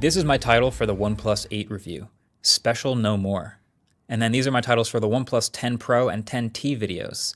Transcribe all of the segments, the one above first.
This is my title for the OnePlus 8 review, Special No More. And then these are my titles for the OnePlus 10 Pro and 10T videos.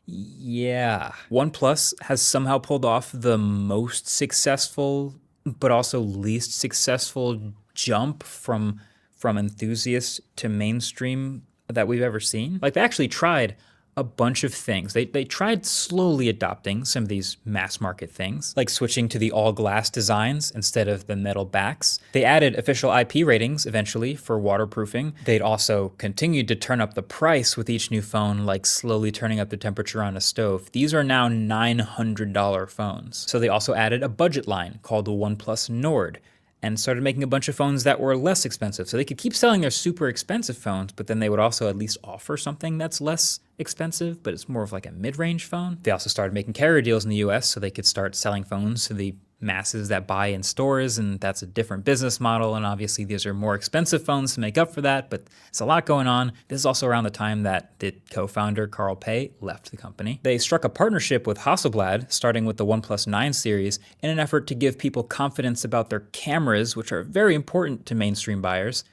Yeah. OnePlus has somehow pulled off the most successful, but also least successful jump from enthusiast to mainstream that we've ever seen. Like, they actually tried a bunch of things. They tried slowly adopting some of these mass market things, like switching to the all glass designs instead of the metal backs. They added official IP ratings eventually for waterproofing. They'd also continued to turn up the price with each new phone, like slowly turning up the temperature on a stove. These are now $900 phones. So they also added a budget line called the OnePlus Nord, and started making a bunch of phones that were less expensive. So they could keep selling their super expensive phones, but then they would also at least offer something that's less expensive, but it's more of like a mid-range phone. They also started making carrier deals in the US so they could start selling phones to the masses that buy in stores, and that's a different business model, and obviously these are more expensive phones to make up for that, but it's a lot going on. This is also around the time that the co-founder Carl Pei left the company. They struck a partnership with Hasselblad, starting with the OnePlus 9 series, in an effort to give people confidence about their cameras, which are very important to mainstream buyers.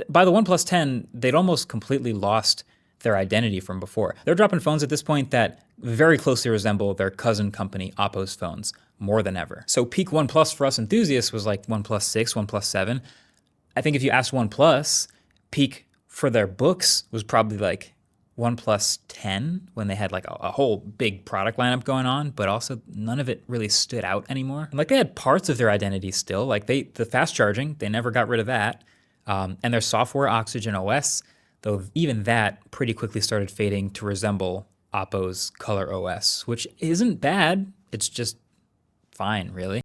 By the OnePlus 10, they'd almost completely lost their identity from before. They're dropping phones at this point that very closely resemble their cousin company Oppo's phones more than ever. So peak OnePlus for us enthusiasts was like OnePlus 6, OnePlus 7. I think if you asked OnePlus, peak for their books was probably like OnePlus 10, when they had like a whole big product lineup going on, but also none of it really stood out anymore. And like, they had parts of their identity still, like the fast charging, they never got rid of that. And their software, Oxygen OS, though even that pretty quickly started fading to resemble Oppo's Color OS, which isn't bad, it's just fine, really.